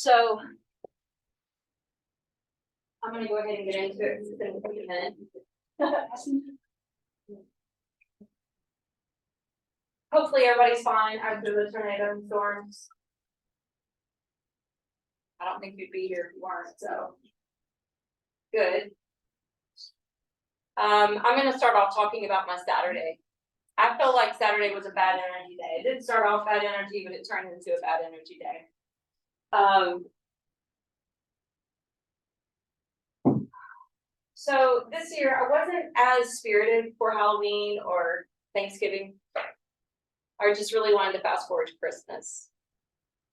So I'm going to go ahead and get into it. It's been a minute. Hopefully everybody's fine after the tornado and storms. I don't think you'd be here if you weren't, so good. I'm going to start off talking about my Saturday. I felt like Saturday was a bad energy day. It didn't start off bad energy, but it turned into a bad energy day. So this year I wasn't as spirited for Halloween or Thanksgiving. I just really wanted to fast forward to Christmas.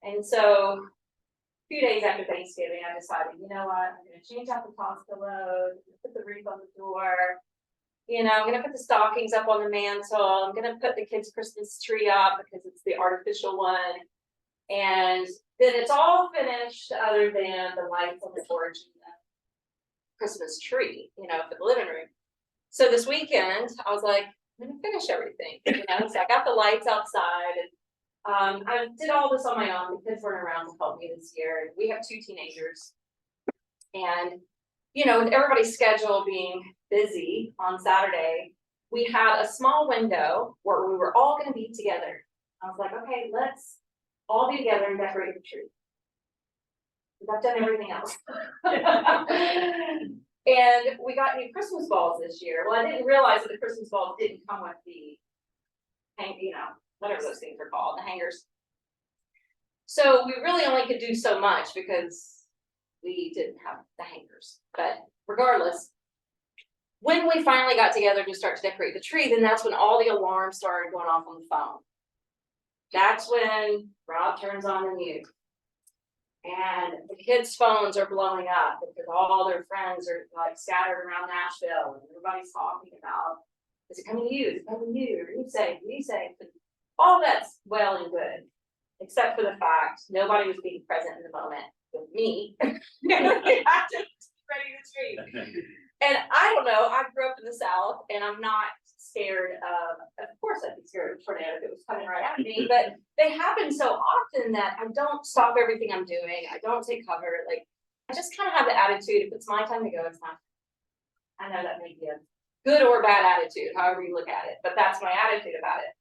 And so a few days after Thanksgiving, I decided, you know what, I'm going to change out the pasta load, put the wreath on the door. You know, I'm going to put the stockings up on the mantle. I'm going to put the kids' Christmas tree up because it's the artificial one. And then it's all finished other than the lights on the porch and the Christmas tree, you know, for the living room. So this weekend, I was like, I'm going to finish everything. You know, so I got the lights outside. And I did all this on my own. The kids weren't around to help me this year. We have 2 teenagers. And you know, with everybody's schedule being busy on Saturday, we had a small window where we were all going to be together. I was like, okay, let's all be together and decorate the tree. I've done everything else. And we got new Christmas balls this year. Well, I didn't realize that the Christmas balls didn't come with the you know, whatever those things are called, the hangers. So we really only could do so much because we didn't have the hangers. But regardless, when we finally got together to start to decorate the tree, then that's when all the alarms started going off on the phone. That's when Rob turns on the news. And the kids' phones are blowing up because all their friends are like scattered around Nashville and everybody's talking about, is it coming to you? Is it coming to you? Are you safe? Are you safe? And all that's well and good, except for the fact nobody was being present in the moment with me. Ready to tree. And I don't know, I grew up in the South and I'm not scared of course I'd be scared of a tornado if it was coming right at me, but they happen so often that I don't stop everything I'm doing. I don't take cover. Like, I just kind of have the attitude, if it's my time to go, it's my time. I know that may be a good or bad attitude, however you look at it, but that's my attitude about it.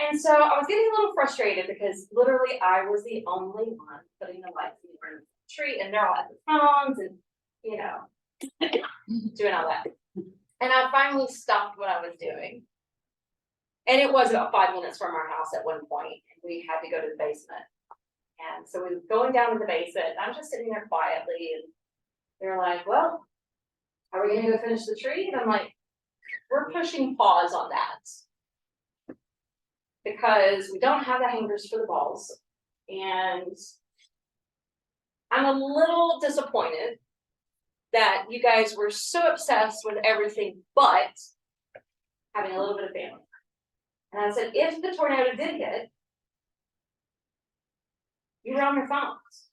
And so I was getting a little frustrated because literally I was the only one putting the lights in the tree and they're all at the phones and, you know, doing all that. And I finally stopped what I was doing. And it was about 5 minutes from our house at one point, and we had to go to the basement. And so we were going down to the basement, and I'm just sitting there quietly, and they're like, well, are we gonna go finish the tree? And I'm like, we're pushing pause on that. Because we don't have the hangers for the balls. And I'm a little disappointed that you guys were so obsessed with everything but having a little bit of family. And I said, if the tornado did hit, you were on your phones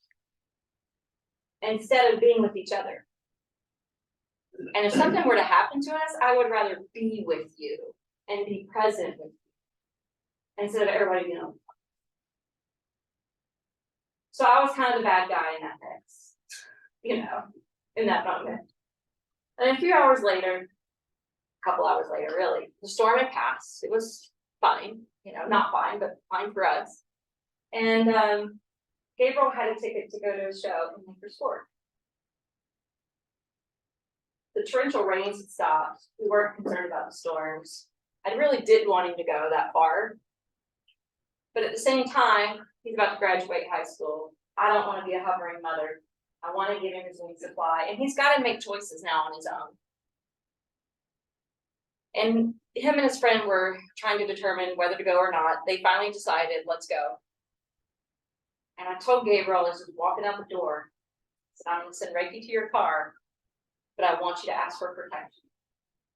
instead of being with each other. And if something were to happen to us, I would rather be with you and be present with you instead of everybody being on the phone. So I was kind of the bad guy in that mix, you know, in that moment. And a few hours later, a couple hours later, really, the storm had passed. It was fine, you know, not fine, but fine for us. And Gabriel had a ticket to go to a show in Lincoln's Court. The torrential rains had stopped. We weren't concerned about the storms. I really did want him to go that far. But at the same time, he's about to graduate high school. I don't want to be a hovering mother. I want to give him his wing supply. And he's got to make choices now on his own. And him and his friend were trying to determine whether to go or not. They finally decided, let's go. And I told Gabriel as he was walking out the door, I said, I'm going to send Reiki to your car, but I want you to ask for protection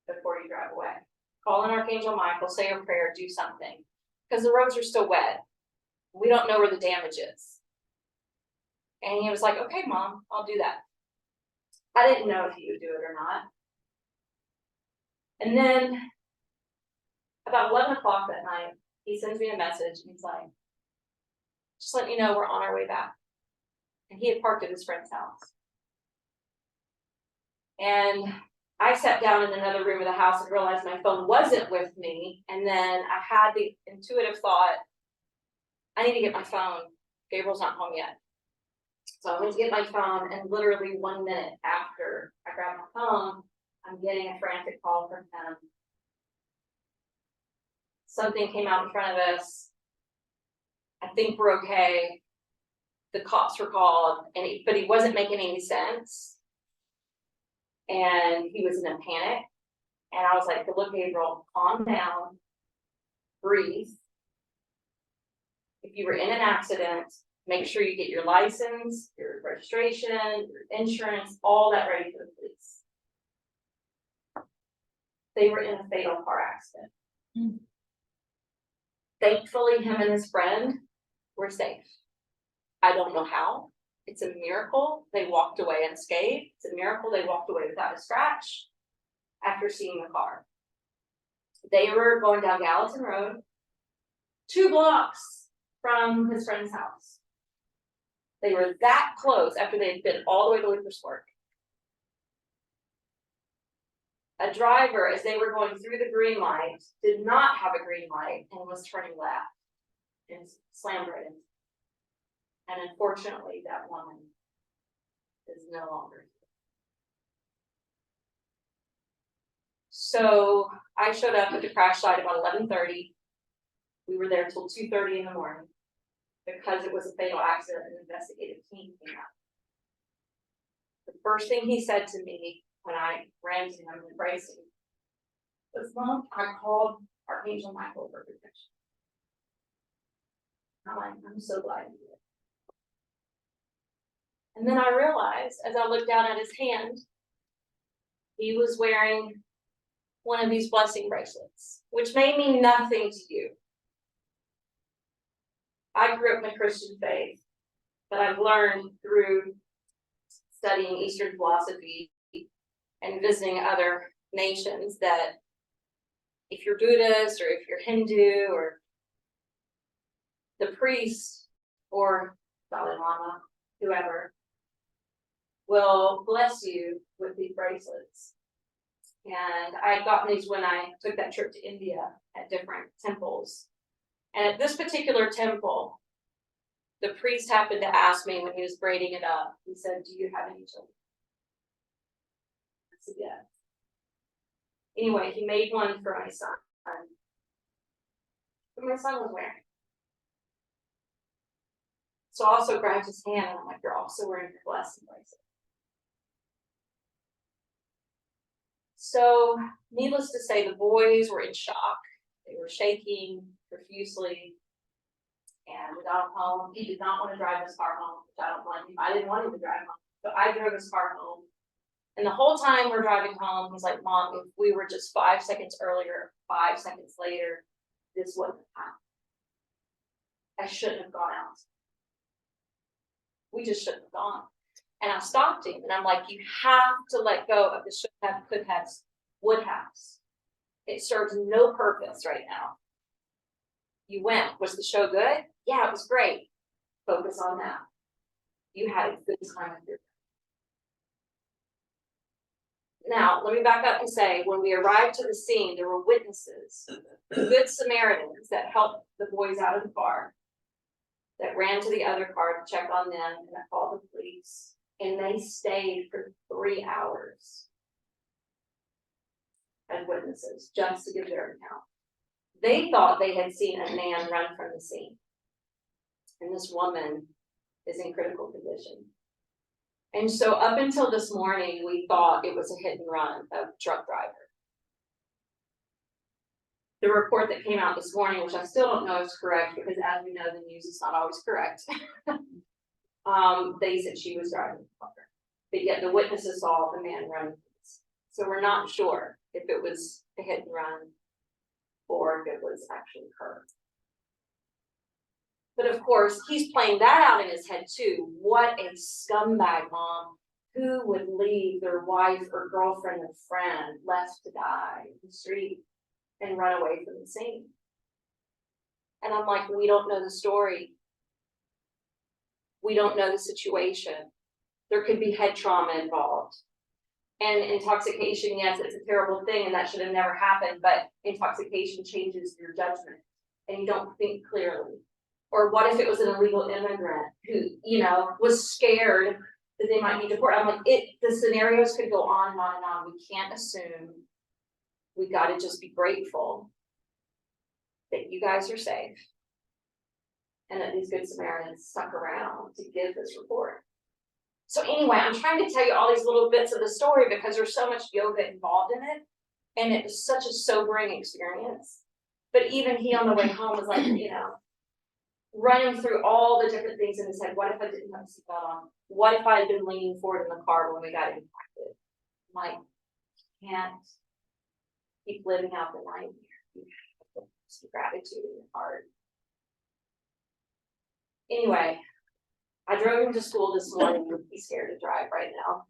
before you drive away. Call on Archangel Michael, say a prayer, do something. Because the roads are still wet. We don't know where the damage is. And he was like, okay, Mom, I'll do that. I didn't know if he would do it or not. And then about 11 o'clock that night, he sends me a message and he's like, just letting you know we're on our way back. and he had parked at his friend's house. And I sat down in another room of the house and realized my phone wasn't with me. And then I had the intuitive thought, I need to get my phone. Gabriel's not home yet. So I went to get my phone, and literally 1 minute after I grabbed my phone, I'm getting a frantic call from him. Something came out in front of us. I think we're okay. The cops were called, but he wasn't making any sense. And he was in a panic. And I was like, look, Gabriel, calm down, breathe. If you were in an accident, make sure you get your license, your registration, your insurance, all that ready for the police. They were in a fatal car accident. Mm. Thankfully, him and his friend were safe. I don't know how. It's a miracle they walked away unscathed. It's a miracle they walked away without a scratch after seeing the car. They were going down Gallatin Road, 2 blocks from his friend's house. They were that close after they had been all the way to Lucas work. A driver, as they were going through the green light, did not have a green light and was turning left and slammed right in. And unfortunately, that woman is no longer here. So I showed up at the crash site about 11:30. We were there till 2:30 in the morning because it was a fatal accident. An investigative team came out. The first thing he said to me when I ran to him and embraced him was, "Mom, I called Archangel Michael for protection." I'm so glad you did. And then I realized, as I looked down at his hand, he was wearing one of these blessing bracelets, which may mean nothing to you. I grew up in the Christian faith, but I've learned through studying Eastern philosophy and visiting other nations that if you're Buddhist or if you're Hindu or the priest or Dalai Lama, whoever, will bless you with these bracelets. And I had gotten these when I took that trip to India at different temples. And at this particular temple, the priest happened to ask me when he was braiding it up, he said, "Do you have any children?" I said, "Yes." Anyway, he made one for my son. But my son was wearing it. So I also grabbed his hand and I'm like, "You're also wearing your blessing bracelet." So, needless to say, the boys were in shock. They were shaking profusely. And we got him home. He did not want to drive his car home, which I don't blame him. I didn't want him to drive home. So I drove his car home. And the whole time we're driving home, he's like, "Mom, if we were just 5 seconds earlier, 5 seconds later, this wouldn't have happened. I shouldn't have gone out. We just shouldn't have gone." And I stopped him and I'm like, "You have to let go of the should have, could have, would have. It serves no purpose right now. You went. Was the show good? Yeah, it was great. Focus on that. You had a good time with your friends." Now, let me back up and say, when we arrived to the scene, there were witnesses, good Samaritans that helped the boys out of the car, that ran to the other car to check on them, and that called the police. And they stayed for 3 hours as witnesses, just to give their account. They thought they had seen a man run from the scene. And this woman is in critical condition. And so up until this morning, we thought it was a hit and run of a truck driver. The report that came out this morning, which I still don't know is correct, because as we know, the news is not always correct. They said she was driving the car, but yet the witnesses saw the man run. So we're not sure if it was a hit and run or if it was actually her. But of course, he's playing that out in his head too. What a scumbag, Mom. Who would leave their wife or girlfriend or friend left to die in the street and run away from the scene? And I'm like, we don't know the story. We don't know the situation. There could be head trauma involved. And intoxication, yes, it's a terrible thing and that should have never happened, but intoxication changes your judgment and you don't think clearly. Or what if it was an illegal immigrant who, was scared that they might be deported? I'm like, the scenarios could go on and on and on. We can't assume. We got to just be grateful that you guys are safe and that these good Samaritans stuck around to give this report. So anyway, I'm trying to tell you all these little bits of the story because there's so much yoga involved in it. And it was such a sobering experience. But even he on the way home was like, running through all the different things in his head. What if I didn't have a seatbelt on? What if I had been leaning forward in the car when we got impacted? I'm like, can't keep living out the night here. You have to put some gratitude in your heart. Anyway, I drove him to school this morning. He's scared to drive right now.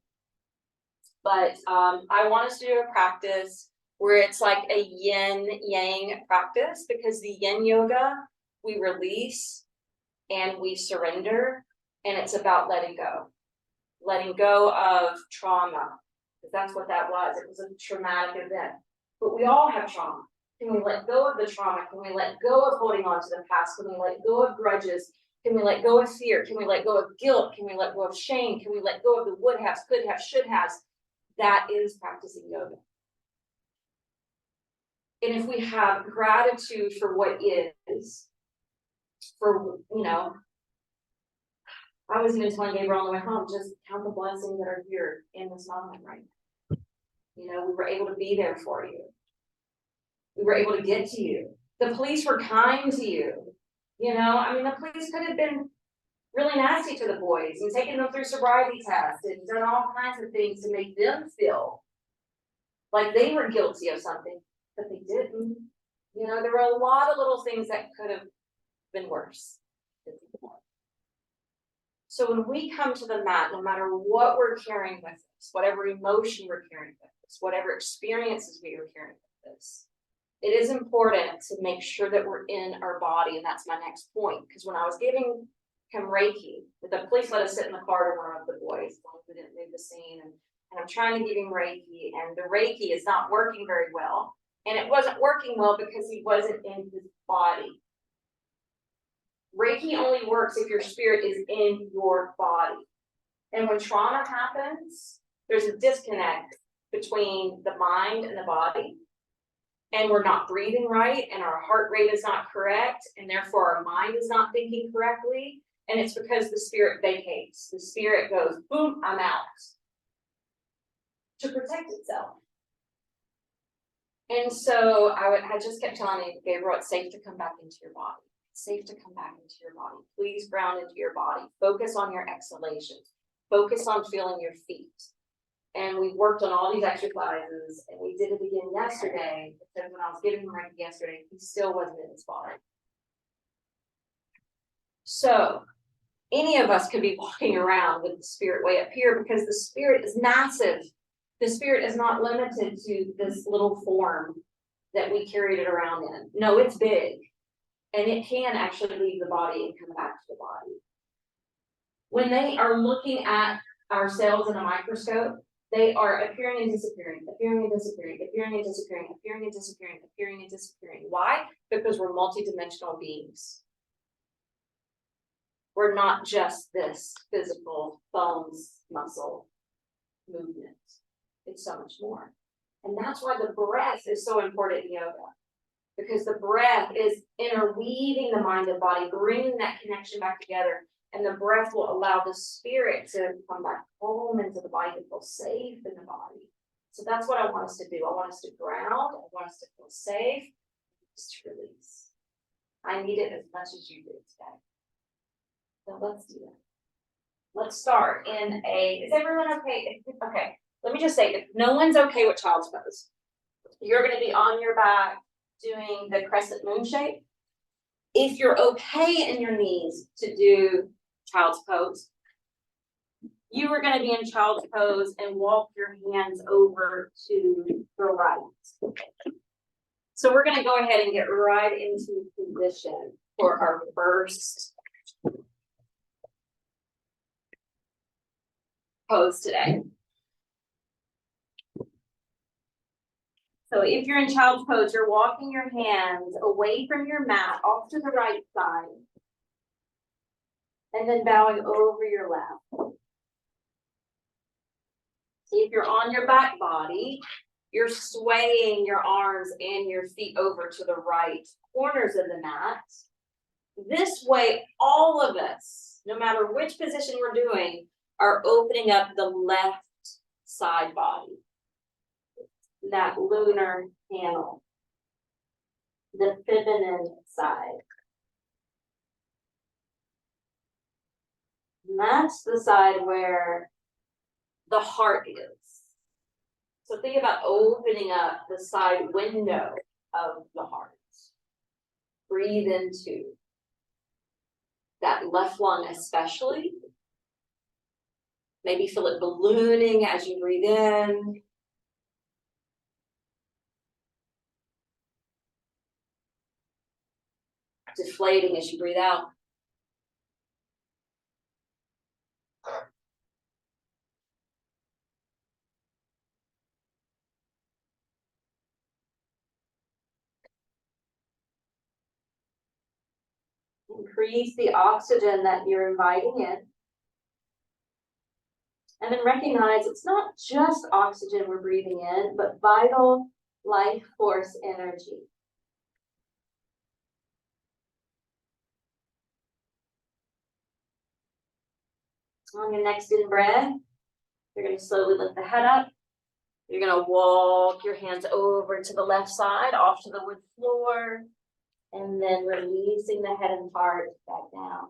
But I want us to do a practice where it's like a yin yang practice, because the yin yoga, we release and we surrender, and it's about letting go of trauma, because that's what that was. It was a traumatic event, but we all have trauma. Can we let go of the trauma? Can we let go of holding on to the past? Can we let go of grudges? Can we let go of fear? Can we let go of guilt? Can we let go of shame? Can we let go of the would haves, could have, should has? That is practicing yoga. And if we have gratitude for what is, for, I was even telling Gabriel on the way home, just count the blessings that are here in this moment right now. We were able to be there for you. We were able to get to you. The police were kind to you. The police could have been really nasty to the boys and taken them through sobriety tests and done all kinds of things to make them feel like they were guilty of something, but they didn't. There were a lot of little things that could have been worse. So when we come to the mat, no matter what we're carrying with us, whatever emotion we're carrying with us, whatever experiences we are carrying with us, it is important to make sure that we're in our body. And that's my next point. Because when I was giving him Reiki, the police let us sit in the car to warm up the boys, as long as we didn't leave the scene. And I'm trying to give him Reiki, and the Reiki is not working very well. And it wasn't working well because he wasn't in his body. Reiki only works if your spirit is in your body. And when trauma happens, there's a disconnect between the mind and the body. And we're not breathing right, and our heart rate is not correct, and therefore our mind is not thinking correctly. And it's because the spirit vacates. The spirit goes, boom, I'm out, to protect itself. And so I just kept telling Gabriel, it's safe to come back into your body. It's safe to come back into your body. Please ground into your body. Focus on your exhalations. Focus on feeling your feet. And we worked on all these exercises, and we did it again yesterday, because when I was giving him Reiki yesterday, he still wasn't in his body. So any of us could be walking around with the spirit way up here, because the spirit is massive. The spirit is not limited to this little form that we carried it around in. No, it's big. And it can actually leave the body and come back to the body. When they are looking at our cells in a microscope, they are appearing and disappearing, appearing and disappearing, appearing and disappearing, appearing and disappearing, appearing and disappearing. Why? Because we're multidimensional beings. We're not just this physical bones, muscle movement. It's so much more. And that's why the breath is so important in yoga. Because the breath is interweaving the mind and body, bringing that connection back together. And the breath will allow the spirit to come back home into the body, to feel safe in the body. So that's what I want us to do. I want us to ground. I want us to feel safe. Just to release. I need it as much as you do today. So let's do that. Let's start in is everyone okay? Okay, let me just say, if no one's okay with child's pose, you're going to be on your back doing the crescent moon shape. If you're okay in your knees to do child's pose, you are going to be in child's pose and walk your hands over to the right. So we're going to go ahead and get right into position for our first pose today. So if you're in child's pose, you're walking your hands away from your mat, off to the right side, and then bowing over your left. See, if you're on your back body, you're swaying your arms and your feet over to the right corners of the mat. This way, all of us, no matter which position we're doing, are opening up the left side body. That lunar panel, the feminine side. And that's the side where the heart is. So think about opening up the side window of the heart. Breathe into that left lung especially. Maybe feel it ballooning as you breathe in. Deflating as you breathe out. Increase the oxygen that you're inviting in. And then recognize it's not just oxygen we're breathing in, but vital life force energy. On your next in breath, you're going to slowly lift the head up. You're going to walk your hands over to the left side, off to the wood floor, and then releasing the head and heart back down.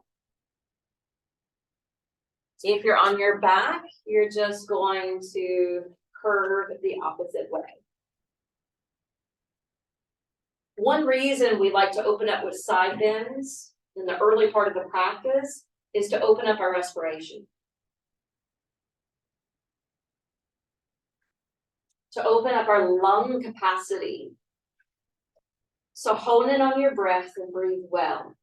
If you're on your back, you're just going to curve the opposite way. One reason we like to open up with side bends in the early part of the practice is to open up our respiration. To open up our lung capacity. So hone in on your breath and breathe well.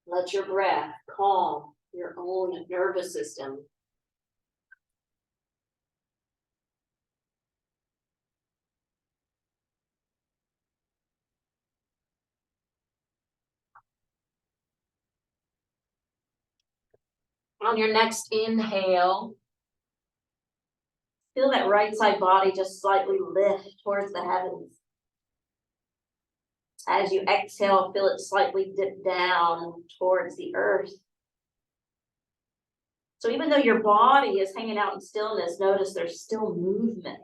Let your breath calm your own nervous system. On your next inhale, feel that right side body just slightly lift towards the heavens. As you exhale, feel it slightly dip down towards the earth. So even though your body is hanging out in stillness, notice there's still movement.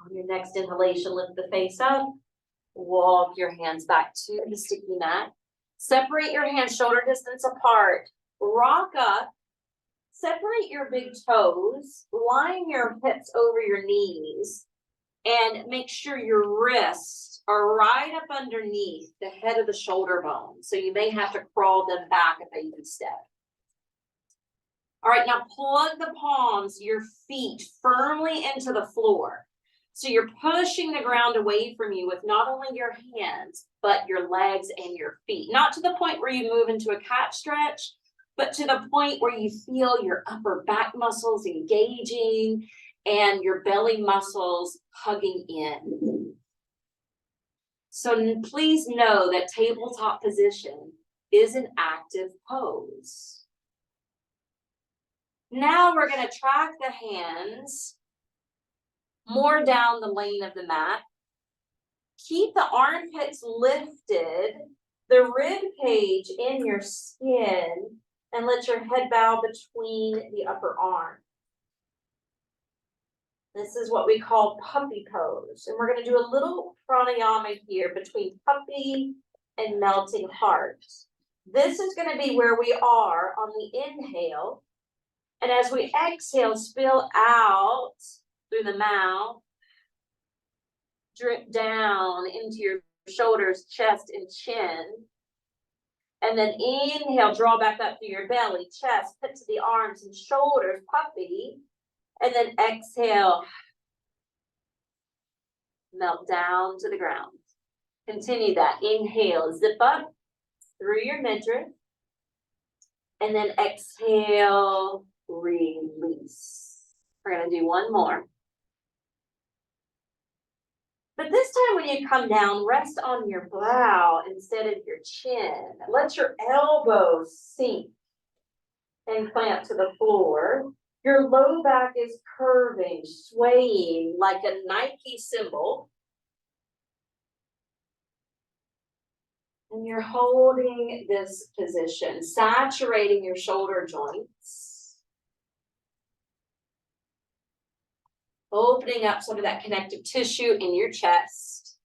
On your next inhalation, lift the face up. Walk your hands back to the sticky mat. Separate your hands shoulder distance apart. Rock up. Separate your big toes. Line your hips over your knees. And make sure your wrists are right up underneath the head of the shoulder bone. So you may have to crawl them back a baby step. All right, now plug the palms, your feet firmly into the floor. So you're pushing the ground away from you with not only your hands, but your legs and your feet. Not to the point where you move into a cat stretch, but to the point where you feel your upper back muscles engaging and your belly muscles hugging in. So please know that tabletop position is an active pose. Now we're going to track the hands more down the lane of the mat. Keep the armpits lifted, the rib cage in your skin, and let your head bow between the upper arm. This is what we call puppy pose. And we're going to do a little pranayama here between puppy and melting heart. This is going to be where we are on the inhale. And as we exhale, spill out through the mouth, drip down into your shoulders, chest, and chin. And then inhale, draw back up through your belly, chest, pit to the arms and shoulders, puppy. And then exhale, melt down to the ground. Continue that. Inhale, zip up through your midriff. And then exhale, release. We're going to do one more. But this time when you come down, rest on your brow instead of your chin. Let your elbows sink and clamp to the floor. Your low back is curving, swaying like a Nike symbol. And you're holding this position, saturating your shoulder joints. Opening up some of that connective tissue in your chest.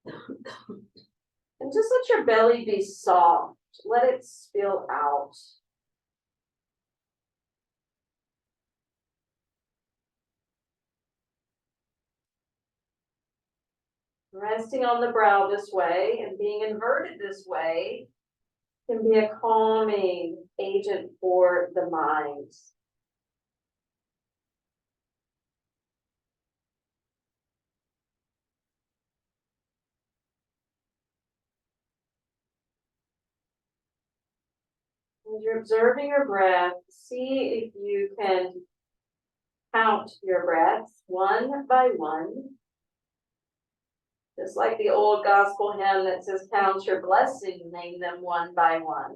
And just let your belly be soft. Let it spill out. Resting on the brow this way and being inverted this way can be a calming agent for the mind. As you're observing your breath, see if you can count your breaths one by one. Just like the old gospel hymn that says, count your blessings, name them one by one.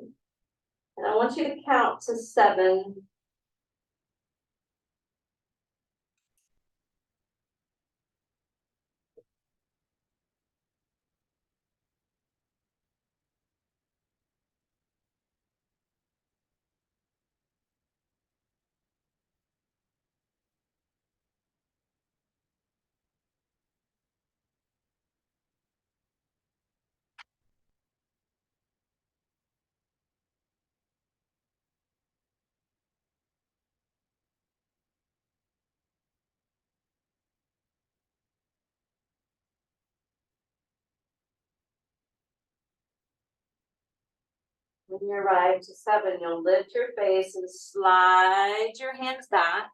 And I want you to count to 7. When you arrive to 7, you'll lift your face and slide your hands back.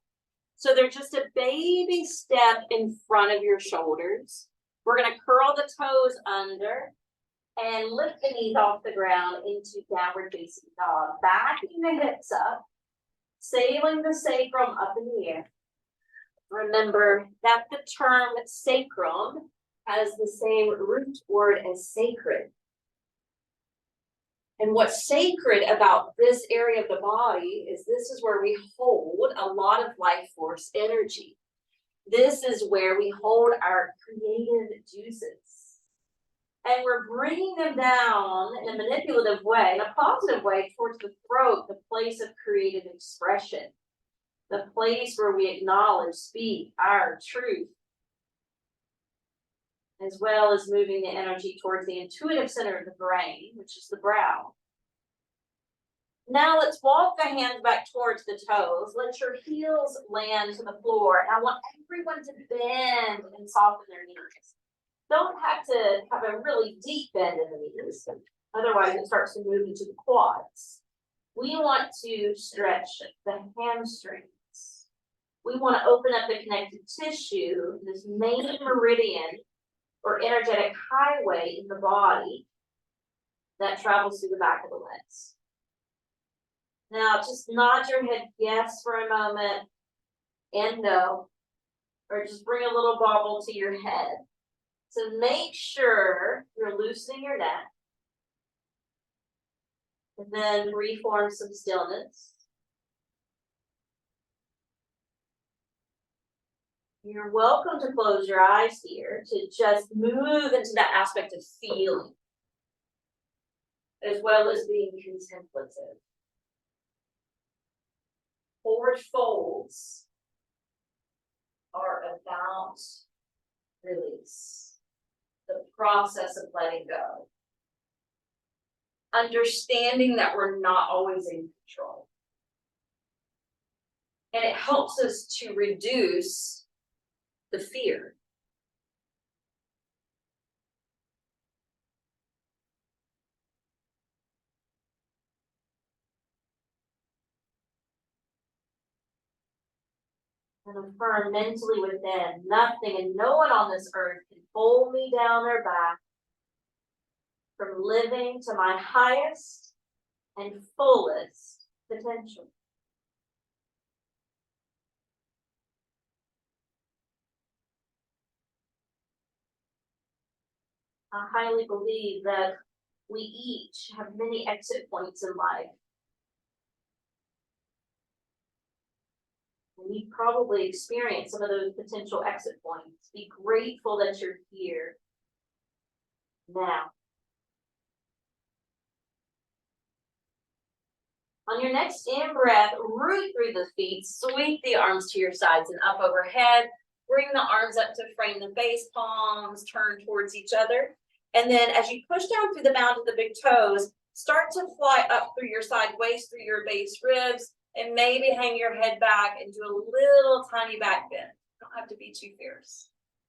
So they're just a baby step in front of your shoulders. We're going to curl the toes under and lift the knees off the ground into downward facing dog. Backing the hips up, sailing the sacrum up in the air. Remember that the term sacrum has the same root word as sacred. And what's sacred about this area of the body is this is where we hold a lot of life force energy. This is where we hold our creative juices. And we're bringing them down in a manipulative way, in a positive way, towards the throat, the place of creative expression, the place where we acknowledge, speak our truth, as well as moving the energy towards the intuitive center of the brain, which is the brow. Now let's walk the hands back towards the toes. Let your heels land to the floor. And I want everyone to bend and soften their knees. Don't have to have a really deep bend in the knees. Otherwise, it starts to move into the quads. We want to stretch the hamstrings. We want to open up the connective tissue, this main meridian or energetic highway in the body that travels through the back of the legs. Now, just nod your head yes for a moment and no, or just bring a little bobble to your head. So make sure you're loosening your neck. And then reform some stillness. You're welcome to close your eyes here to just move into that aspect of feeling, as well as being contemplative. Forward folds are about release, the process of letting go. Understanding that we're not always in control. And it helps us to reduce the fear. And affirm mentally within, nothing and no one on this earth can pull me down their back from living to my highest and fullest potential. I highly believe that we each have many exit points in life. And you probably experienced some of those potential exit points. Be grateful that you're here now. On your next in breath, root through the feet, sweep the arms to your sides and up overhead. Bring the arms up to frame the base, palms turn towards each other. And then as you push down through the mound of the big toes, start to fly up through your side waist, through your base ribs, and maybe hang your head back and do a little tiny back bend. Don't have to be too fierce.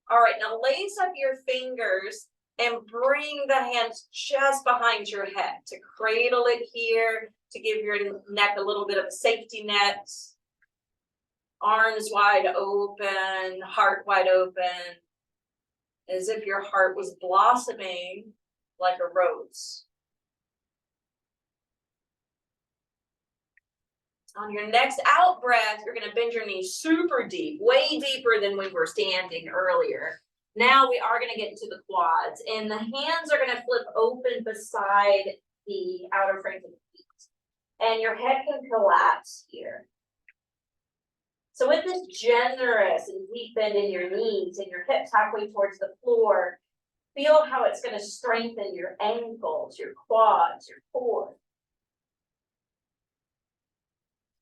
All right, now lace up your fingers and bring the hands just behind your head to cradle it here, to give your neck a little bit of a safety net. Arms wide open, heart wide open, as if your heart was blossoming like a rose. On your next out breath, you're going to bend your knees super deep, way deeper than we were standing earlier. Now we are going to get into the quads, and the hands are going to flip open beside the outer frames of the feet. And your head can collapse here. So with this generous and deep bend in your knees and your hips halfway towards the floor, feel how it's going to strengthen your ankles, your quads, your core.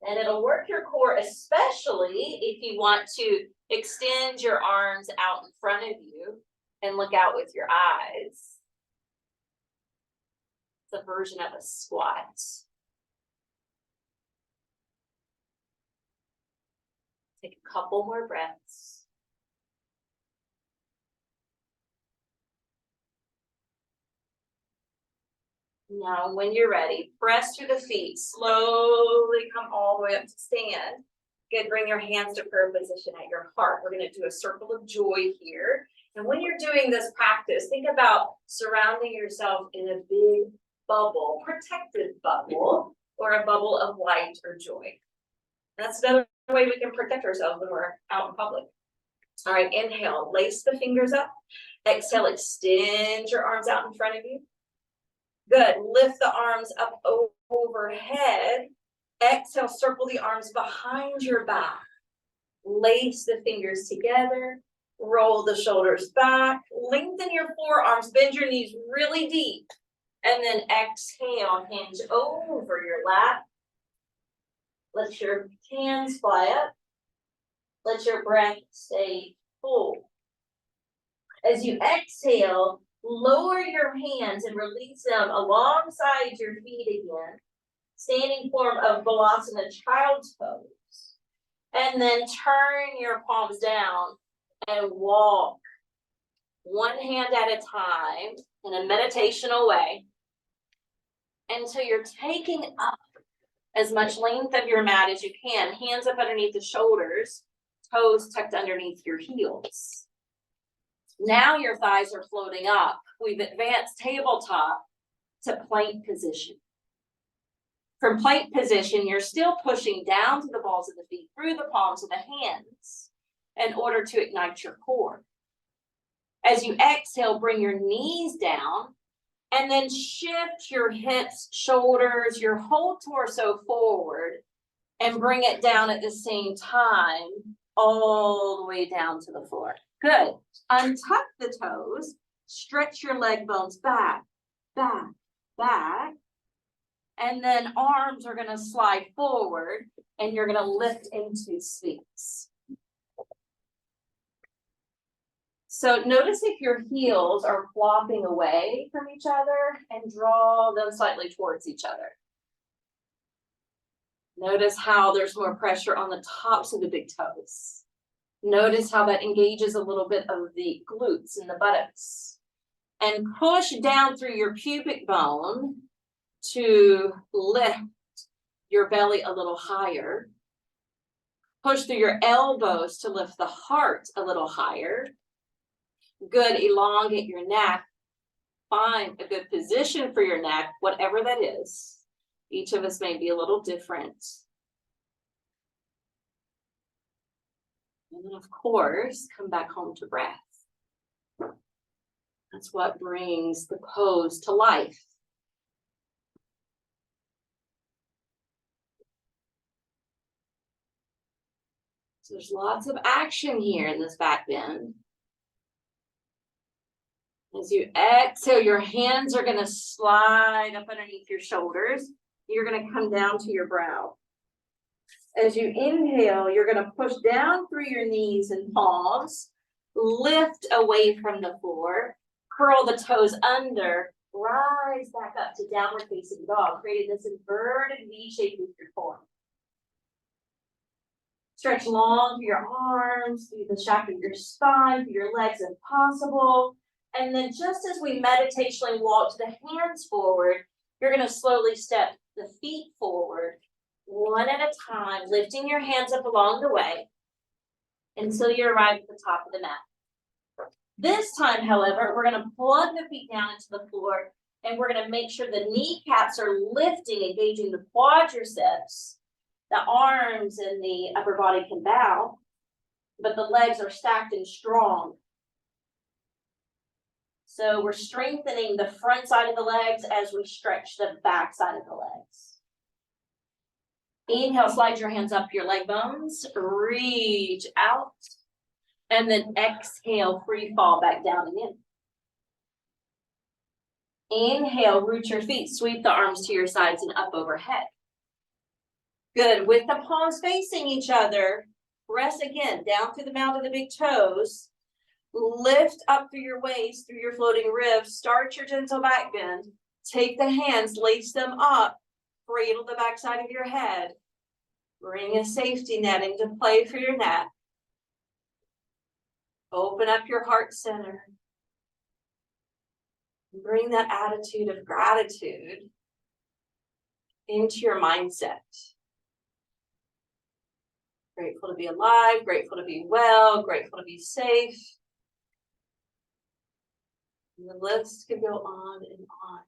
And it'll work your core, especially if you want to extend your arms out in front of you and look out with your eyes. It's a version of a squat. Take a couple more breaths. Now, when you're ready, press through the feet, slowly come all the way up to stand. Good, bring your hands to prayer position at your heart. We're going to do a circle of joy here. And when you're doing this practice, think about surrounding yourself in a big bubble, protected bubble, or a bubble of light or joy. That's another way we can protect ourselves when we're out in public. All right, inhale, lace the fingers up. Exhale, extend your arms out in front of you. Good, lift the arms up overhead. Exhale, circle the arms behind your back. Lace the fingers together. Roll the shoulders back. Lengthen your forearms, bend your knees really deep. And then exhale, hinge over your lap. Let your hands fly up. Let your breath stay full. As you exhale, lower your hands and release them alongside your feet again. Standing form of Balasana, child's pose. And then turn your palms down and walk one hand at a time in a meditational way until you're taking up as much length of your mat as you can. Hands up underneath the shoulders, toes tucked underneath your heels. Now your thighs are floating up. We've advanced tabletop to plank position. From plank position, you're still pushing down to the balls of the feet through the palms of the hands in order to ignite your core. As you exhale, bring your knees down and then shift your hips, shoulders, your whole torso forward and bring it down at the same time, all the way down to the floor. Good. Untuck the toes, stretch your leg bones back, back, back. And then arms are going to slide forward and you're going to lift into Sphinx. So notice if your heels are flopping away from each other and draw them slightly towards each other. Notice how there's more pressure on the tops of the big toes. Notice how that engages a little bit of the glutes and the buttocks. And push down through your pubic bone to lift your belly a little higher. Push through your elbows to lift the heart a little higher. Good, elongate your neck. Find a good position for your neck, whatever that is. Each of us may be a little different. And then, of course, come back home to breath. That's what brings the pose to life. So there's lots of action here in this back bend. As you exhale, your hands are going to slide up underneath your shoulders. You're going to come down to your brow. As you inhale, you're going to push down through your knees and palms, lift away from the floor, curl the toes under, rise back up to downward facing dog, creating this inverted V shape with your core. Stretch long through your arms, through the shaft of your spine, through your legs if possible. And then just as we meditationally walk the hands forward, you're going to slowly step the feet forward, one at a time, lifting your hands up along the way until you arrive at the top of the mat. This time, however, we're going to plug the feet down into the floor, and we're going to make sure the kneecaps are lifting, engaging the quadriceps. The arms and the upper body can bow, but the legs are stacked and strong. So we're strengthening the front side of the legs as we stretch the back side of the legs. Inhale, slide your hands up your leg bones, reach out, and then exhale, free fall back down and in. Inhale, root your feet, sweep the arms to your sides and up overhead. Good, with the palms facing each other, press again down through the mount of the big toes, lift up through your waist, through your floating ribs, start your gentle back bend, take the hands, lace them up, cradle the back side of your head, bring a safety net into play for your neck, open up your heart center, bring that attitude of gratitude into your mindset. Grateful to be alive, grateful to be well, grateful to be safe. And the list could go on and on.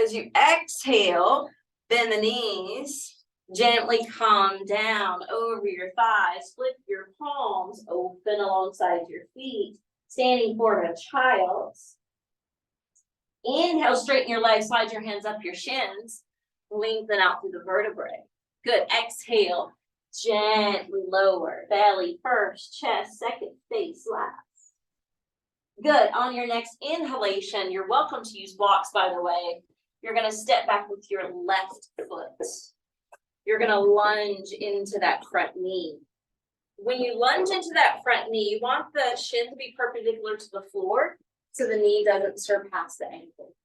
As you exhale, bend the knees, gently come down over your thighs, flip your palms open alongside your feet, standing forward a child. Inhale, straighten your legs, slide your hands up your shins, lengthen out through the vertebrae. Good, exhale, gently lower, belly first, chest second, face last. Good, on your next inhalation, you're welcome to use blocks, by the way. You're gonna step back with your left foot. You're gonna lunge into that front knee. When you lunge into that front knee, you want the shin to be perpendicular to the floor so the knee doesn't surpass the ankle.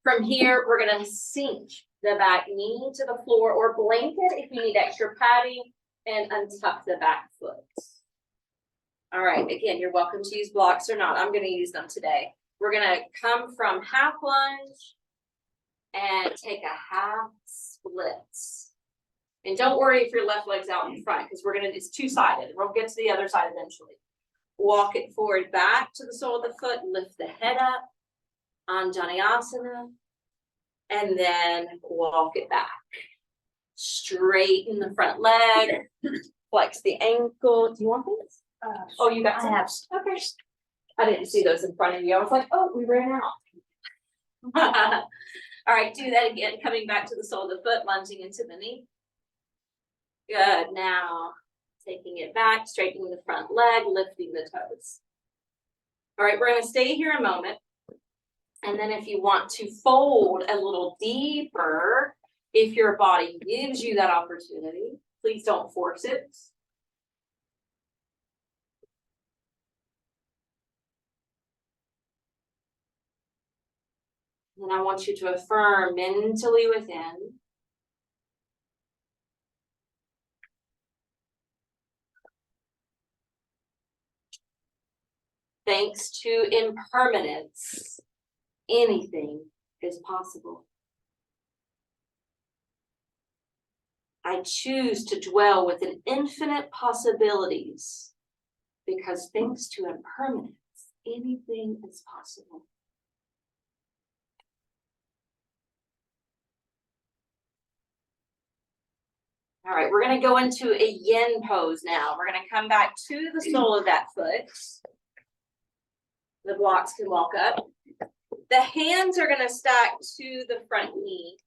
From here, we're gonna sink the back knee to the floor or blanket if you need extra padding, and untuck the back foot. All right, again, you're welcome to use blocks or not. I'm gonna use them today. We're gonna come from half lunge and take a half split. And don't worry if your left leg's out in front, because it's two-sided. We'll get to the other side eventually. Walk it forward back to the sole of the foot, lift the head up, Anjaneyasana, and then walk it back. Straighten the front leg, flex the ankle. Do you want these? Oh, you got some? Okay. I didn't see those in front of you. I was like, oh, we ran out. All right, do that again, coming back to the sole of the foot, lunging into the knee. Good, now taking it back, straightening the front leg, lifting the toes. All right, we're gonna stay here a moment. And then if you want to fold a little deeper, if your body gives you that opportunity, please don't force it. And I want you to affirm mentally within. Thanks to impermanence, anything is possible. I choose to dwell within infinite possibilities because thanks to impermanence, anything is possible. All right, we're going to go into a yin pose now. We're going to come back to the sole of that foot. The blocks can walk up. The hands are going to stack to the front knee.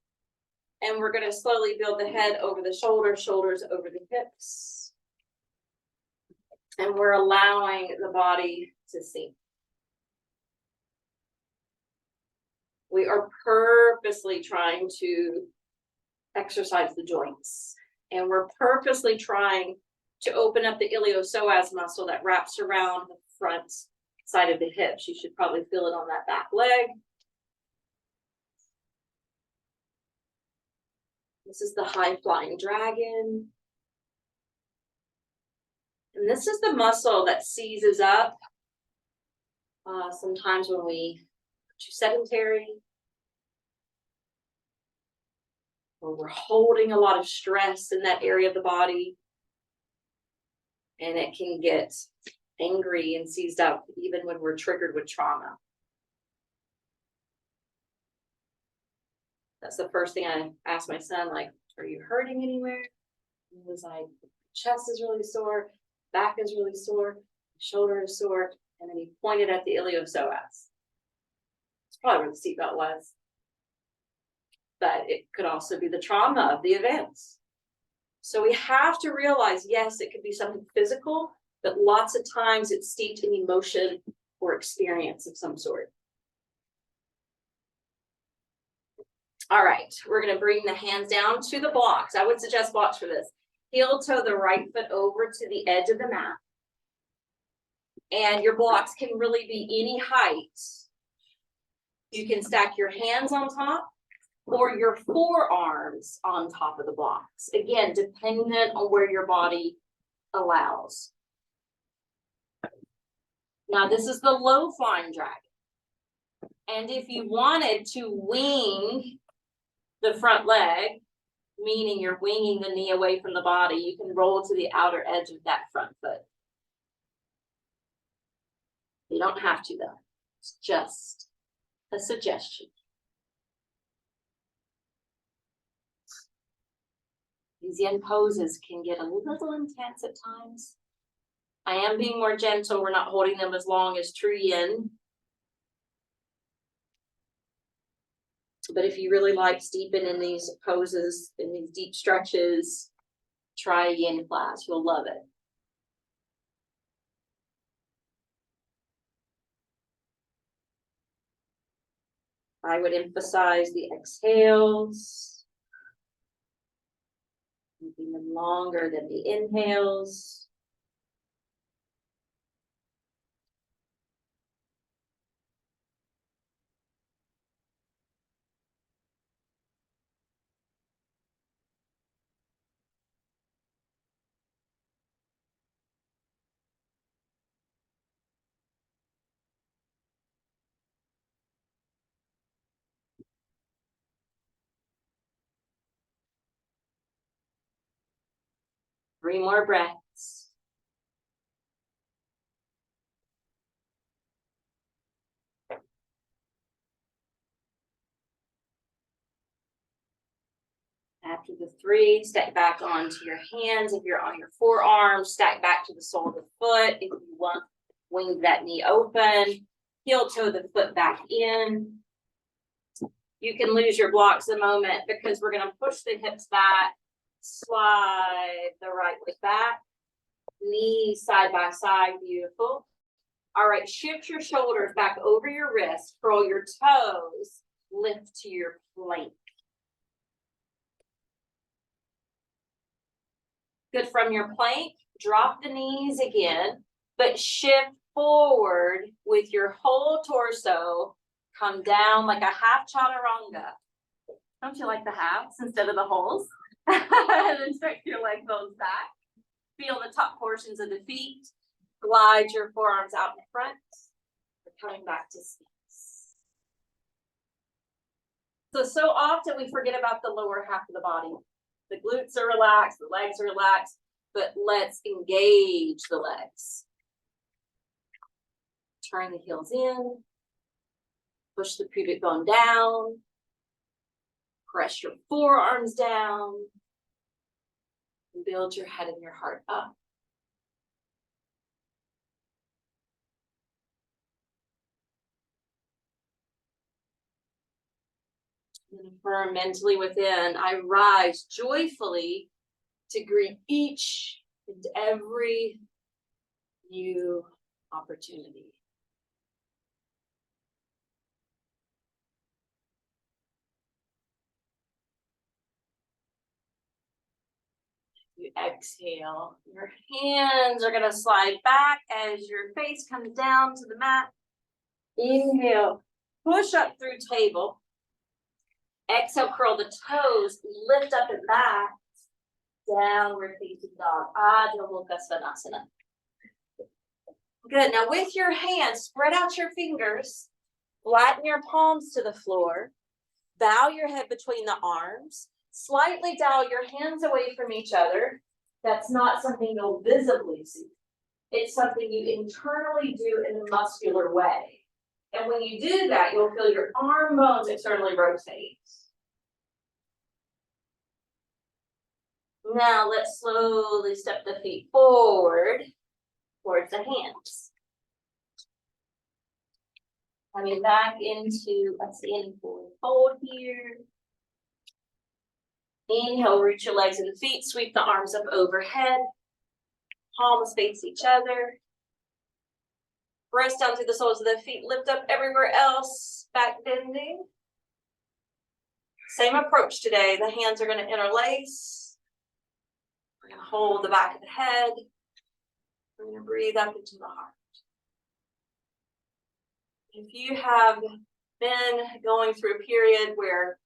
And we're going to slowly build the head over the shoulders, shoulders over the hips. And we're allowing the body to sink. We are purposely trying to exercise the joints. And we're purposely trying to open up the iliopsoas muscle that wraps around the front side of the hips. You should probably feel it on that back leg. This is the high flying dragon. And this is the muscle that seizes up sometimes when we are too sedentary, or we're holding a lot of stress in that area of the body. And it can get angry and seized up even when we're triggered with trauma. That's the first thing I asked my son, like, are you hurting anywhere? He was like, chest is really sore, back is really sore, shoulder is sore. And then he pointed at the iliopsoas. It's probably where the seatbelt was. But it could also be the trauma of the events. So we have to realize, yes, it could be something physical, but lots of times it's steeped in emotion or experience of some sort. All right, we're going to bring the hands down to the blocks. I would suggest blocks for this. Heel toe the right foot over to the edge of the mat. And your blocks can really be any height. You can stack your hands on top or your forearms on top of the blocks. Again, dependent on where your body allows. Now, this is the low flying dragon. And if you wanted to wing the front leg, meaning you're winging the knee away from the body, you can roll to the outer edge of that front foot. You don't have to, though. It's just a suggestion. These yin poses can get a little intense at times. I am being more gentle. We're not holding them as long as true yin. But if you really like steeping in these poses, in these deep stretches, try a yin class. You'll love it. I would emphasize the exhales, making them longer than the inhales. Three more breaths. After the three, step back onto your hands. If you're on your forearms, stack back to the sole of the foot. If you want, wing that knee open. Heel toe the foot back in. You can lose your blocks a moment because we're going to push the hips back, slide the right leg back, knees side by side, beautiful. All right, shift your shoulders back over your wrist, curl your toes, lift to your plank. Good. From your plank, drop the knees again, but shift forward with your whole torso. Come down like a half chaturanga. Don't you like the halves instead of the wholes? And then stretch your leg bones back. Feel the top portions of the feet. Glide your forearms out in front. We're coming back to space. So often we forget about the lower half of the body. The glutes are relaxed, the legs are relaxed, but let's engage the legs. Turn the heels in, push the pubic bone down, press your forearms down, and build your head and your heart up. And affirm mentally within, I rise joyfully to greet each and every new opportunity. You exhale, your hands are going to slide back as your face comes down to the mat. Inhale, push up through table. Exhale, curl the toes, lift up and back. Downward facing dog, Adho Mukha Svanasana. Good, now with your hands, spread out your fingers, flatten your palms to the floor, bow your head between the arms, slightly dial your hands away from each other. That's not something you'll visibly see. It's something you internally do in a muscular way. And when you do that, you'll feel your arm bones externally rotate. Now let's slowly step the feet forward towards the hands. Coming back into a standing forward fold here. Inhale, reach your legs and the feet, sweep the arms up overhead. Palms face each other. Press down through the soles of the feet, lift up everywhere else, back bending. Same approach today. The hands are going to interlace. We're going to hold the back of the head. We're going to breathe up into the heart. If you have been going through a period where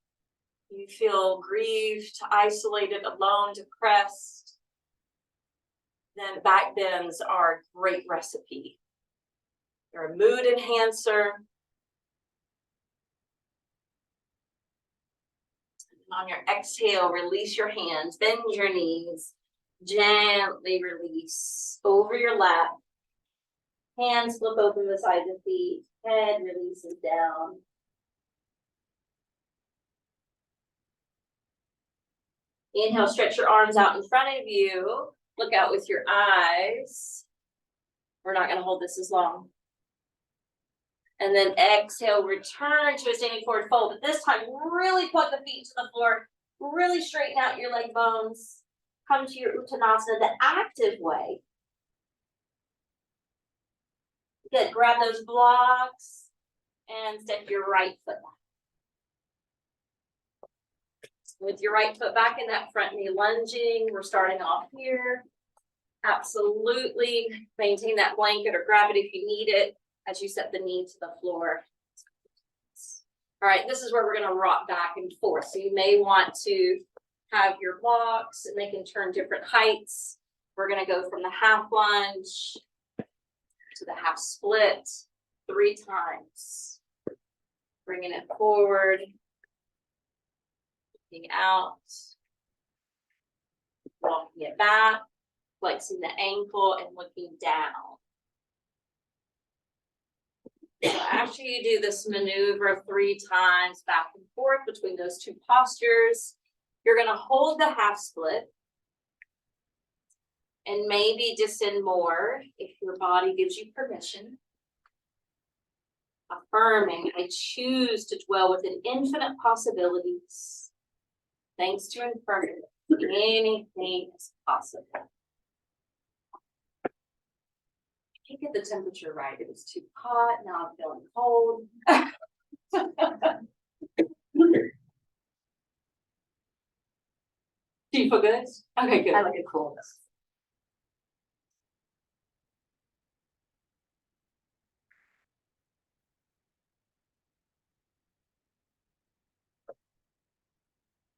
you feel grieved, isolated, alone, depressed, then back bends are a great recipe. They're a mood enhancer. And on your exhale, release your hands, bend your knees, gently release over your lap. Hands flip open beside the feet, head releases down. Inhale, stretch your arms out in front of you. Look out with your eyes. We're not going to hold this as long. And then exhale, return to a standing forward fold. But this time, really plug the feet to the floor. Really straighten out your leg bones. Come to your Uttanasana the active way. Good. Grab those blocks and step your right foot back. With your right foot back in that front knee lunging, we're starting off here. Absolutely maintain that blanket or grab it if you need it as you set the knee to the floor. All right, this is where we're going to rock back and forth. So you may want to have your blocks and they can turn different heights. We're going to go from the half lunge to the half split 3 times. Bringing it forward. Looking out, walking it back, flexing the ankle and looking down. So after you do this maneuver 3 times back and forth between those 2 postures, you're going to hold the half split and maybe descend more if your body gives you permission. Affirming, I choose to dwell within infinite possibilities. Thanks to infirmity, anything is possible. I can't get the temperature right. It was too hot. Now I'm feeling cold. Do you feel good? Okay, good. I like a coolness.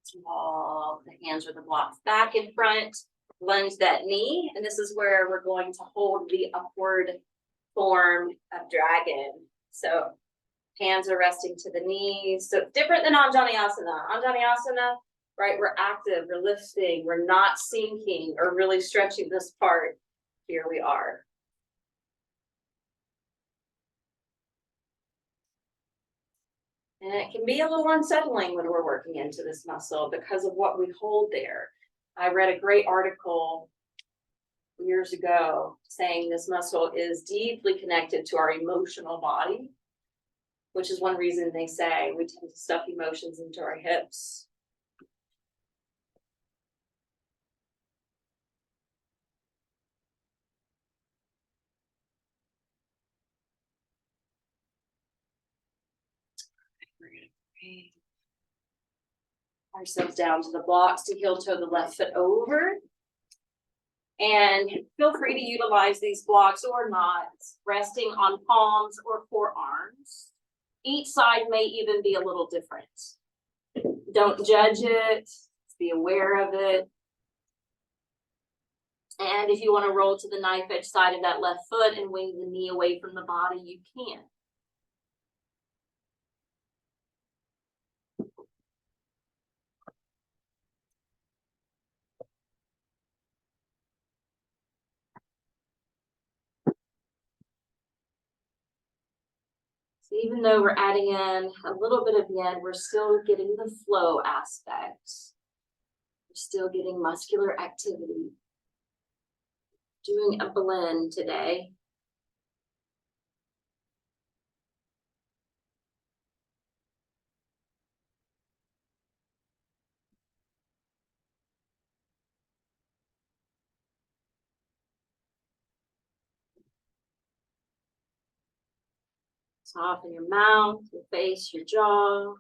Small, the hands or the blocks back in front, lunge that knee, and this is where we're going to hold the upward form of dragon. So hands are resting to the knees. So it's different than Anjaneyasana. Anjaneyasana, right? We're active, we're lifting, we're not sinking or really stretching this part. Here we are. And it can be a little unsettling when we're working into this muscle because of what we hold there. I read a great article years ago saying this muscle is deeply connected to our emotional body, which is one reason they say we tend to stuff emotions into our hips. We're gonna bring ourselves down to the blocks to heel toe the left foot over. And feel free to utilize these blocks or not, resting on palms or forearms. Each side may even be a little different. Don't judge it, be aware of it. And if you want to roll to the knife edge side of that left foot and wing the knee away from the body, you can. So even though we're adding in a little bit of yin, we're still getting the flow aspect. We're still getting muscular activity. Doing a blend today. Soften your mouth, your face, your jaw.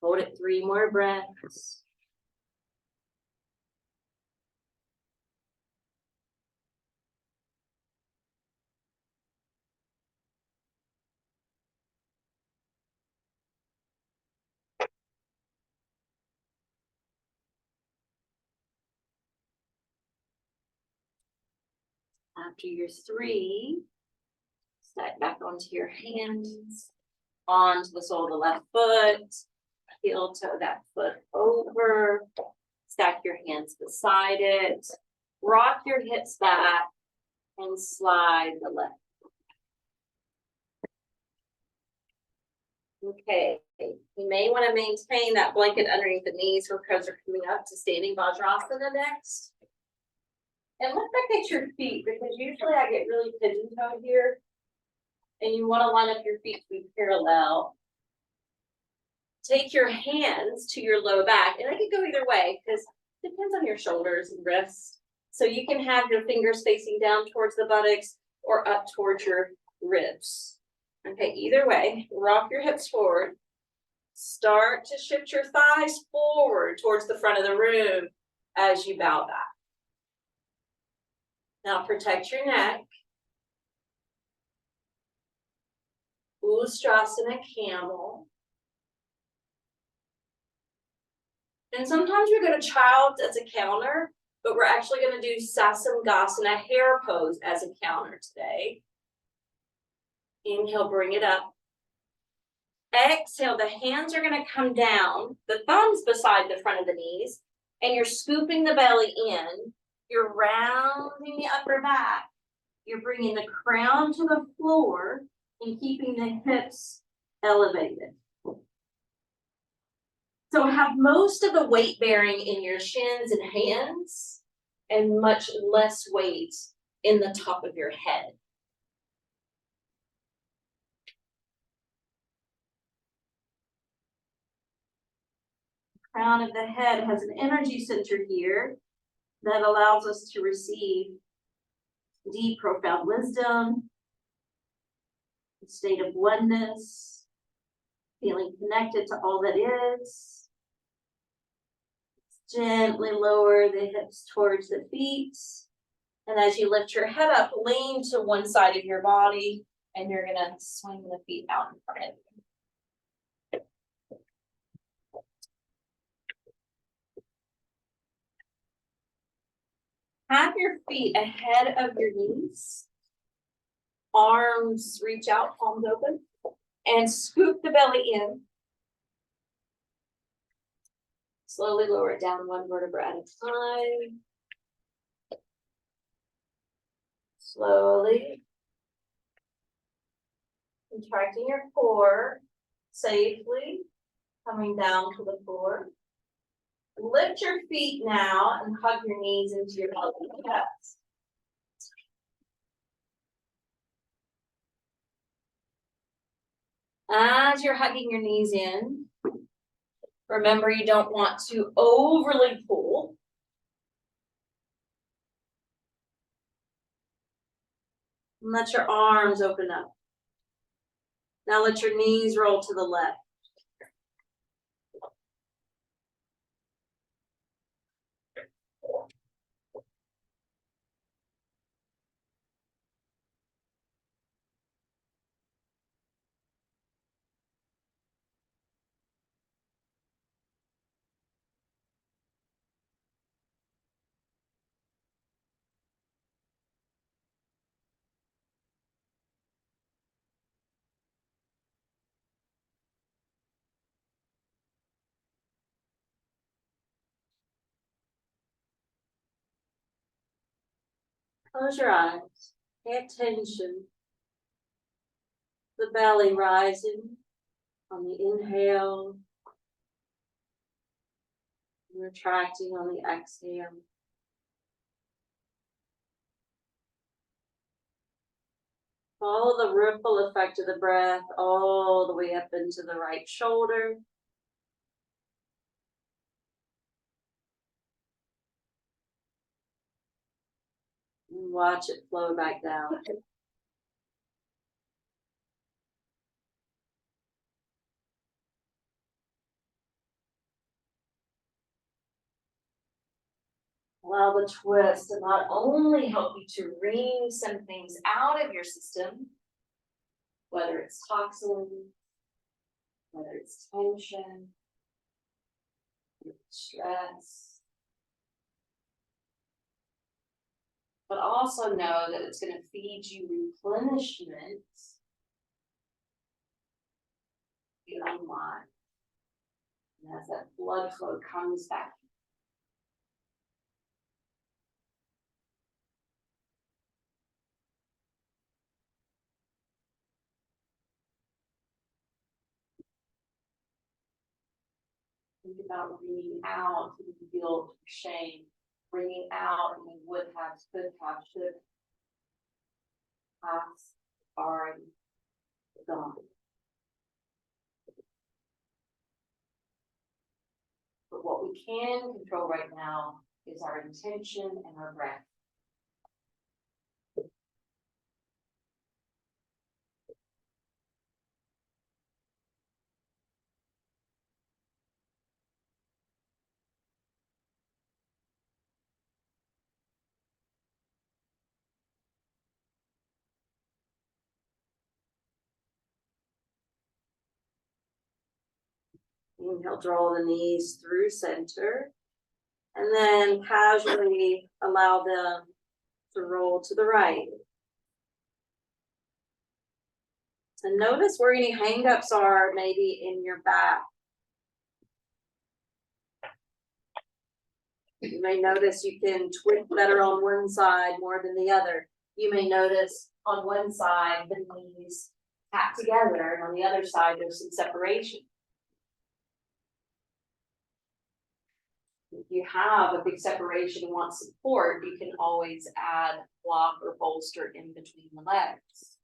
Hold it 3 more breaths. After your 3, step back onto your hands, onto the sole of the left foot, heel toe that foot over, stack your hands beside it, rock your hips back, and slide the left. Okay, you may want to maintain that blanket underneath the knees because we're coming up to standing Vajrasana next. And look back at your feet because usually I get really pigeon-toed here. And you want to line up your feet to be parallel. Take your hands to your low back, and I could go either way because it depends on your shoulders and wrists. So you can have your fingers facing down towards the buttocks or up towards your ribs. Okay, either way, rock your hips forward. Start to shift your thighs forward towards the front of the room as you bow back. Now protect your neck. Ustrasana camel. And sometimes we go to child as a counter, but we're actually going to do Sasamgasana hair pose as a counter today. Inhale, bring it up. Exhale, the hands are going to come down, the thumbs beside the front of the knees, and you're scooping the belly in. You're rounding the upper back. You're bringing the crown to the floor and keeping the hips elevated. So have most of the weight bearing in your shins and hands and much less weight in the top of your head. Crown of the head has an energy center here that allows us to receive deep, profound wisdom, a state of oneness, feeling connected to all that is. Gently lower the hips towards the feet. And as you lift your head up, lean to one side of your body, and you're gonna swing the feet out in front of you. Have your feet ahead of your knees. Arms reach out, palms open, and scoop the belly in. Slowly lower it down one vertebra at a time. Slowly. Contracting your core safely, coming down to the floor. Lift your feet now and hug your knees into your belly. Yes. As you're hugging your knees in, remember you don't want to overly pull. And let your arms open up. Now let your knees roll to the left. Close your eyes. Pay attention. The belly rising on the inhale. Retracting on the exhale. Follow the ripple effect of the breath all the way up into the right shoulder. And watch it flow back down. Allow the twist to not only help you to wring some things out of your system, whether it's toxin, whether it's tension, stress, but also know that it's going to feed you replenishment. You unwind. And as that blood flow comes back. Think about bringing out the guilt, shame, bringing out any would have, could have, should have, already gone. But what we can control right now is our intention and our breath. Inhale, draw the knees through center, and then casually allow them to roll to the right. And notice where any hangups are, maybe in your back. You may notice you can twist better on one side more than the other. You may notice on one side the knees tap together, and on the other side there's some separation. If you have a big separation and want support, you can always add block or bolster in between the legs.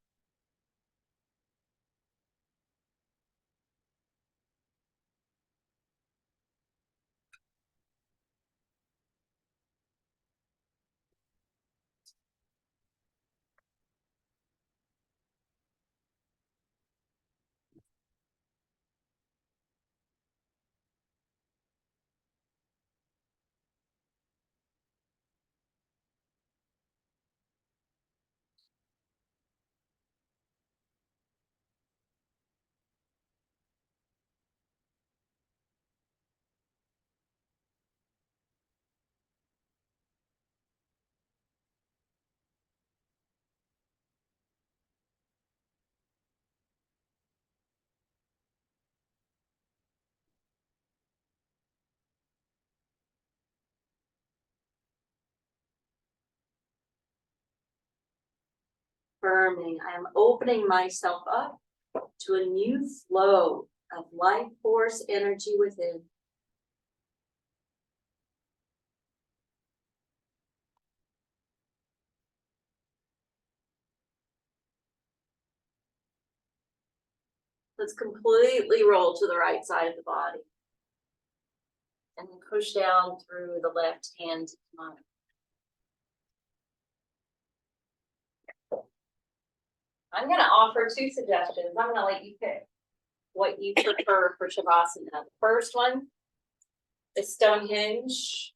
affirming, I am opening myself up to a new flow of life force energy within. Let's completely roll to the right side of the body. And then push down through the left hand to come up. I'm gonna offer two suggestions. I'm gonna let you pick what you prefer for Shavasana. The first one is Stonehenge,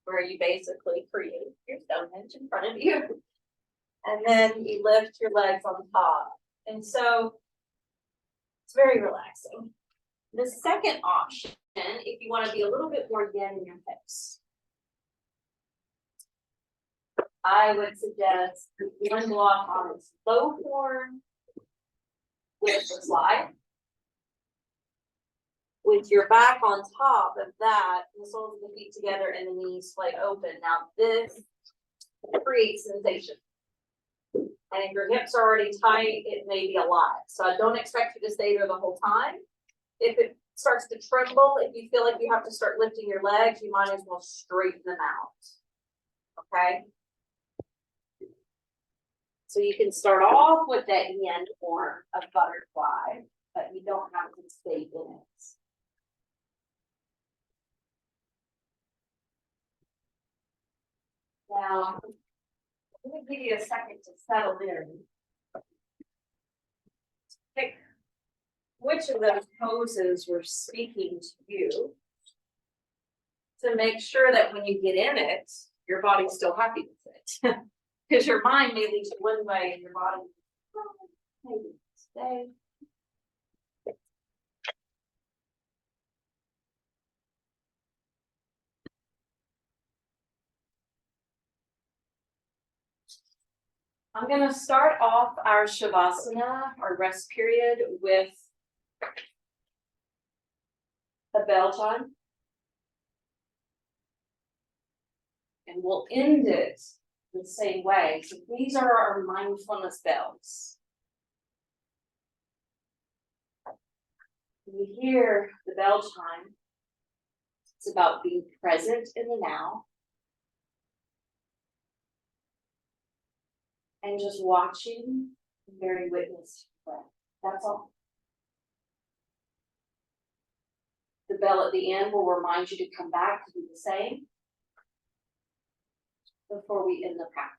where you basically create your Stonehenge in front of you. And then you lift your legs on top. And so it's very relaxing. The second option, if you want to be a little bit more yin in your hips, I would suggest one block on its low form with the slide. With your back on top of that, the soles of the feet together and the knees splay open. Now this creates sensation. And if your hips are already tight, it may be a lot. So I don't expect you to stay there the whole time. If it starts to tremble, if you feel like you have to start lifting your legs, you might as well straighten them out. Okay? So you can start off with that yin form of butterfly, but you don't have to stay in it. Now, I'm going to give you a second to settle in. Pick which of those poses were speaking to you to make sure that when you get in it, your body's still happy with it. Because your mind may lead you one way and your body maybe stay. I'm going to start off our Shavasana, our rest period, with a bell chime. And we'll end it the same way. So these are our mindfulness bells. When you hear the bell chime, it's about being present in the now. And just watching and bearing witness to breath. That's all. The bell at the end will remind you to come back to do the same before we end the practice.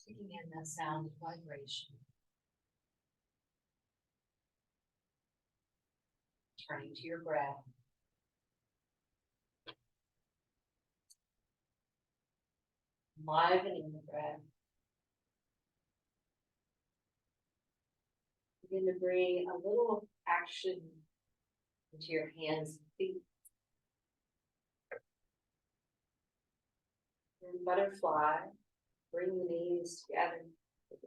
Taking in that sound of vibration. Turning to your breath. Livening the breath. Begin to bring a little action into your hands and feet. And butterfly, bring the knees together. If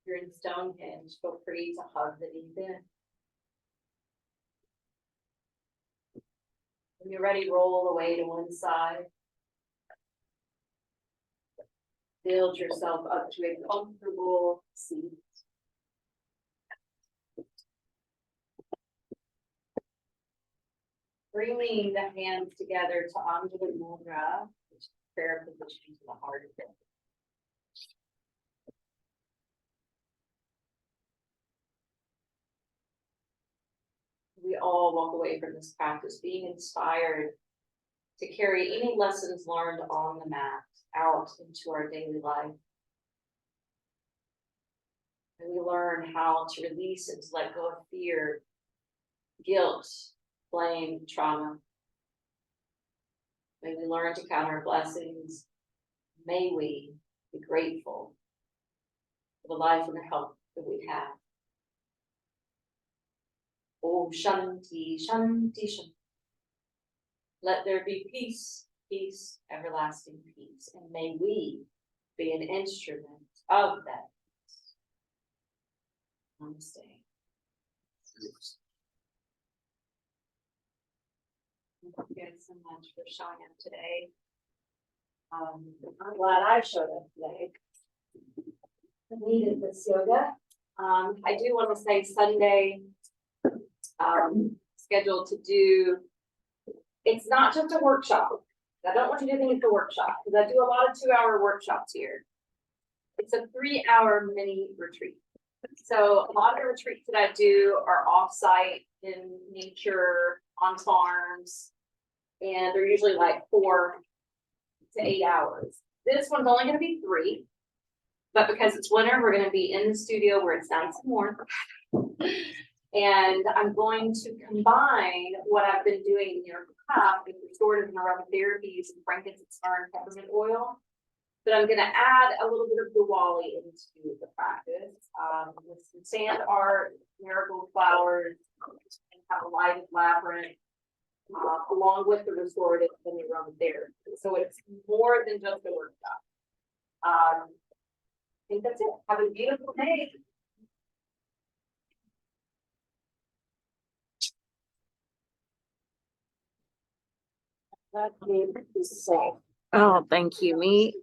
you're in Stonehenge, feel free to hug the knees in. When you're ready, roll away to one side. Build yourself up to a comfortable seat. Bringing the hands together to Anjali Mudra, which is prayer position to the heart of it. We all walk away from this practice being inspired to carry any lessons learned on the mat out into our daily life. And we learn how to release and to let go of fear, guilt, blame, trauma. May we learn to count our blessings. May we be grateful for the life and the health that we have. Om Shanti, Shanti, Shanti. Let there be peace, peace, everlasting peace. And may we be an instrument of that peace. Namaste. Thank you guys so much for showing up today. I'm glad I showed up today. I needed this yoga. I do want to say Sunday, scheduled to do, it's not just a workshop. I don't want you to think it's a workshop because I do a lot of 2-hour workshops here. It's a 3-hour mini retreat. So a lot of the retreats that I do are off-site in nature, on farms, and they're usually like 4 to 8 hours. This one's only going to be 3, but because it's winter, we're going to be in the studio where it's nice and warm. And I'm going to combine what I've been doing in Miraculous with restorative and aromatherapy using frankincense and peppermint oil. But I'm going to add a little bit of Diwali into the practice with some sand art, miracle flowers, and have a lighted labyrinth, along with the restorative and the aromatherapy. So it's more than just a workshop. I think that's it. Have a beautiful day. That game is safe. Oh, thank you. Me